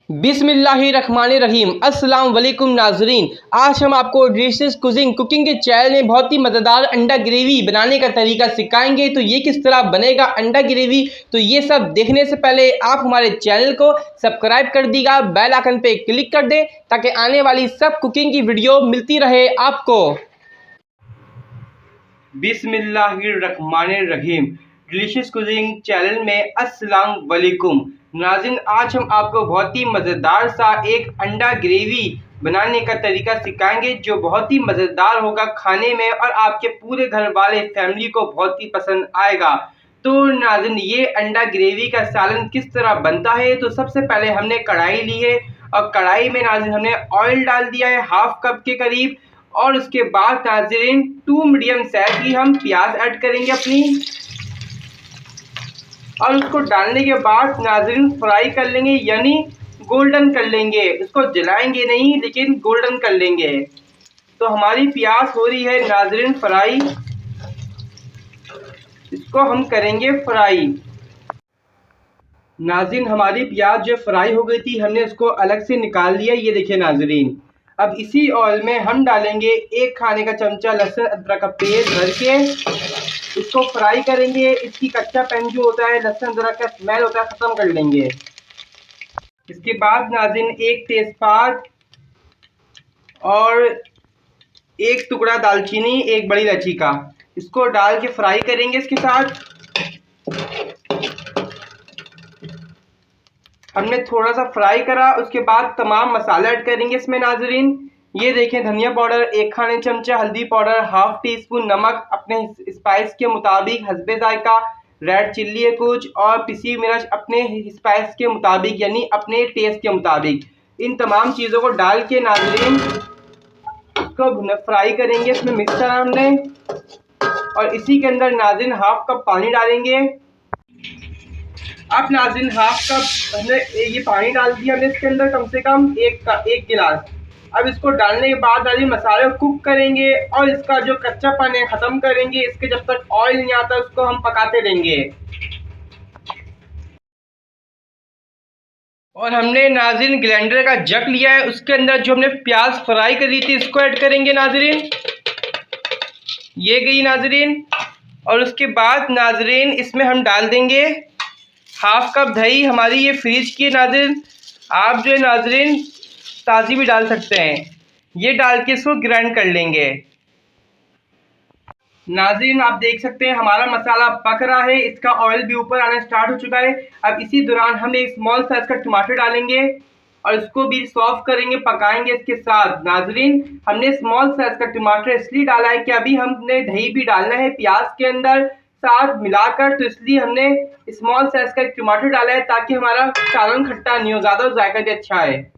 बिस्मिल्लाहिर्रहमानिर्रहीम। अस्सलाम वालेकुम नाजरीन, आज हम आपको डिलिशियस कुकिंग के चैनल में बहुत ही मज़ेदार अंडा ग्रेवी बनाने का तरीका सिखाएंगे। तो ये किस तरह बनेगा अंडा ग्रेवी, तो ये सब देखने से पहले आप हमारे चैनल को सब्सक्राइब कर दीजिएगा, बेल आइकन पे क्लिक कर दें ताकि आने वाली सब कुकिंग की वीडियो मिलती रहे आपको। बिस्मिल्लाहिर्रहमानिर्रहीम, डिलिशियस कुकिंग चैनल में अस्सलाम वालेकुम नाज़रीन। आज हम आपको बहुत ही मज़ेदार सा एक अंडा ग्रेवी बनाने का तरीका सिखाएंगे जो बहुत ही मज़ेदार होगा खाने में और आपके पूरे घर वाले फैमिली को बहुत ही पसंद आएगा। तो नाज़रीन, ये अंडा ग्रेवी का सालन किस तरह बनता है, तो सबसे पहले हमने कढ़ाई ली है और कढ़ाई में नाज़रीन हमने ऑयल डाल दिया है हाफ कप के करीब। और उसके बाद नाज़रीन 2 मीडियम साइज की हम प्याज ऐड करेंगे अपनी, और उसको डालने के बाद नाज़रीन फ्राई कर लेंगे, यानी गोल्डन कर लेंगे। उसको जलाएंगे नहीं लेकिन गोल्डन कर लेंगे। तो हमारी प्याज हो रही है नाज़रीन फ्राई, इसको हम करेंगे फ्राई। नाज़रीन हमारी प्याज जो फ्राई हो गई थी हमने उसको अलग से निकाल लिया, ये देखिए नाज़रीन। अब इसी ऑयल में हम डालेंगे 1 खाने का चमचा लहसुन अदरक का पेस्ट भर के, इसको फ्राई करेंगे। इसकी कच्चापन जो होता है, लहसुन अदरक का स्मेल होता है, ख़त्म कर लेंगे। इसके बाद नाज़रीन 1 तेज़पात और 1 टुकड़ा दालचीनी, 1 बड़ी इलायची का, इसको डाल के फ्राई करेंगे। इसके साथ हमने थोड़ा सा फ्राई करा, उसके बाद तमाम मसाले ऐड करेंगे इसमें नाज़रीन। ये देखें, धनिया पाउडर 1 खाने चमचा, हल्दी पाउडर हाफ टी स्पून, नमक अपने स्पाइस के मुताबिक हस्बे जायका, रेड चिल्ली है कुछ, और पिसी मिर्च अपने स्पाइस के मुताबिक यानी अपने टेस्ट के मुताबिक। इन तमाम चीज़ों को डाल के नाज़रीन इसको फ्राई करेंगे। इसमें मिक्स करा हमने, और इसी के अंदर नाज़रीन हाफ कप पानी डालेंगे। अब नाज़रीन हाफ कप हमने ये पानी डाल दिया हमने इसके अंदर, कम से कम एक गिलास। अब इसको डालने के बाद नाज़रीन मसाले को कुक करेंगे और इसका जो कच्चापन है ख़त्म करेंगे। इसके जब तक ऑयल नहीं आता उसको हम पकाते रहेंगे। और हमने नाज़रीन ग्राइंडर का जग लिया है, उसके अंदर जो हमने प्याज फ्राई करी थी इसको ऐड करेंगे नाज़रीन, ये गई नाज़रीन। और उसके बाद नाज़रीन इसमें हम डाल देंगे हाफ कप दही, हमारी ये फ्रिज की है नाज़रीन, आप जो है नाज़रीन ताज़ी भी डाल सकते हैं। ये डाल के इसको ग्राइंड कर लेंगे। नाज़रीन आप देख सकते हैं हमारा मसाला पक रहा है, इसका ऑयल भी ऊपर आना स्टार्ट हो चुका है। अब इसी दौरान हम एक स्मॉल साइज का टमाटर डालेंगे और इसको भी सॉफ्ट करेंगे, पकाएंगे। इसके साथ नाज़रीन हमने स्मॉल साइज का टमाटर इसलिए डाला है कि अभी हमने दही भी डालना है प्याज के अंदर साथ मिलाकर, तो इसलिए हमने स्मॉल साइज का टमाटर डाला है ताकि हमारा सालन खट्टा नहीं हो, ज़्यादा जायका भी अच्छा है।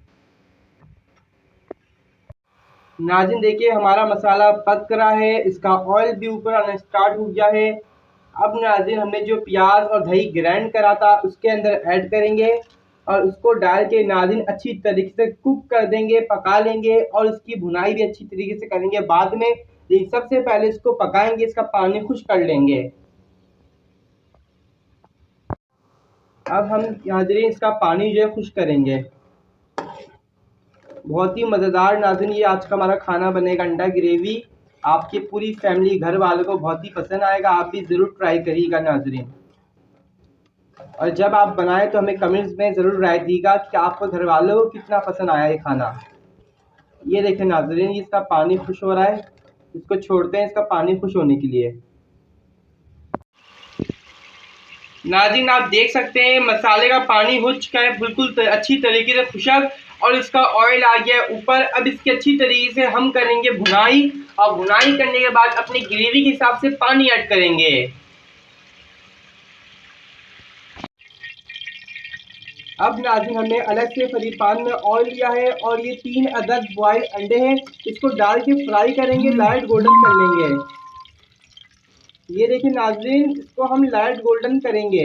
नाज़रीन देखिए हमारा मसाला पक रहा है, इसका ऑयल भी ऊपर आना स्टार्ट हो गया है। अब नाज़रीन हमने जो प्याज और दही ग्राइंड करा था उसके अंदर ऐड करेंगे और उसको डाल के नाज़रीन अच्छी तरीके से कुक कर देंगे, पका लेंगे, और इसकी भुनाई भी अच्छी तरीके से करेंगे बाद में। लेकिन सबसे पहले इसको पकाएंगे, इसका पानी खुश कर लेंगे। अब हम नाज़रीन इसका पानी जो है खुश करेंगे। बहुत ही मज़ेदार नाज़रीन ये आज का हमारा खाना बनेगा अंडा ग्रेवी, आपकी पूरी फैमिली घर वालों को बहुत ही पसंद आएगा। आप भी ज़रूर ट्राई करिएगा नाज़रीन, और जब आप बनाएं तो हमें कमेंट्स में ज़रूर राय दीजिएगा कि आपको घर वालों को कितना पसंद आया ये खाना। ये देखें नाज़रीन इसका पानी खुश हो रहा है, इसको छोड़ते हैं इसका पानी खुश होने के लिए। नाज़रीन आप देख सकते हैं मसाले का पानी हो चुका है बिल्कुल अच्छी तरीके से खुशक, और इसका ऑयल आ गया है ऊपर। अब इसकी अच्छी तरीके से हम करेंगे भुनाई, और भुनाई करने के बाद अपनी ग्रेवी के हिसाब से पानी ऐड करेंगे। अब नाज़रीन हमने अलग से फ्राई पैन में ऑयल लिया है और ये 3 अदद बॉयल अंडे हैं, इसको डाल के फ्राई करेंगे, लाइट गोल्डन कर लेंगे। ये देखिए नाज़रीन इसको हम लाइट गोल्डन करेंगे।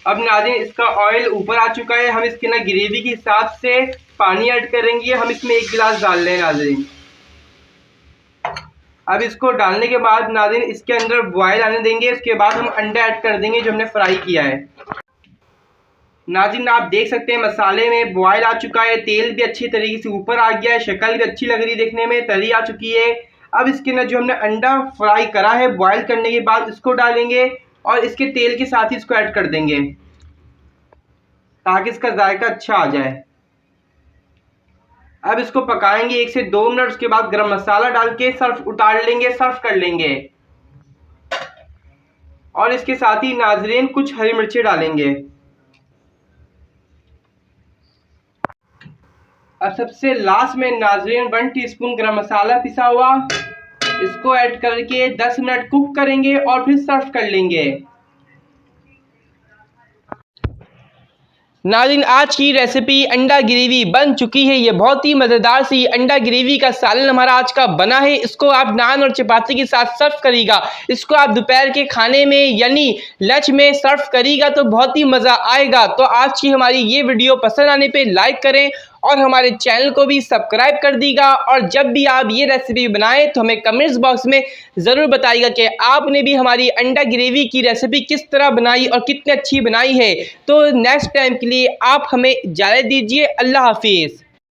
अब नाज़रीन इसका ऑयल ऊपर आ चुका है, हम इसके ना ग्रेवी के हिसाब से पानी ऐड करेंगे। हम इसमें 1 गिलास डाल रहे हैं नाज़रीन। अब इसको डालने के बाद नाज़रीन इसके अंदर बॉयल आने देंगे, उसके बाद हम अंडा ऐड कर देंगे जो हमने फ्राई किया है। नाज़रीन आप देख सकते हैं मसाले में बॉयल आ चुका है, तेल भी अच्छी तरीके से ऊपर आ गया है, शक्ल भी अच्छी लग रही है देखने में, तरी आ चुकी है। अब इसके अंदर जो हमने अंडा फ्राई करा है बॉयल करने के बाद इसको डालेंगे और इसके तेल के साथ ही इसको ऐड कर देंगे ताकि इसका जायका अच्छा आ जाए। अब इसको पकाएंगे 1 से 2 मिनट, उसके बाद गरम मसाला डाल के उतार लेंगे, सर्व कर लेंगे। और इसके साथ ही नाज़रीन कुछ हरी मिर्चें डालेंगे। अब सबसे लास्ट में नाज़रीन 1 टीस्पून गरम मसाला पिसा हुआ इसको ऐड करके 10 मिनट कुक करेंगे और फिर सर्व कर लेंगे। नाज़रीन आज की रेसिपी अंडा ग्रेवी बन चुकी है। ये बहुत ही मज़ेदार सी अंडा ग्रेवी का सालन हमारा आज का बना है। इसको आप नान और चपाती के साथ सर्व करिएगा। इसको आप दोपहर के खाने में यानी लंच में सर्व करिएगा तो बहुत ही मज़ा आएगा। तो आज की हमारी ये वीडियो पसंद आने पे लाइक करें और हमारे चैनल को भी सब्सक्राइब कर दीजिएगा। और जब भी आप ये रेसिपी बनाएं तो हमें कमेंट्स बॉक्स में ज़रूर बताइएगा कि आपने भी हमारी अंडा ग्रेवी की रेसिपी किस तरह बनाई और कितनी अच्छी बनाई है। तो नेक्स्ट टाइम के लिए आप हमें इजाज़त दीजिए। अल्लाह हाफिज़।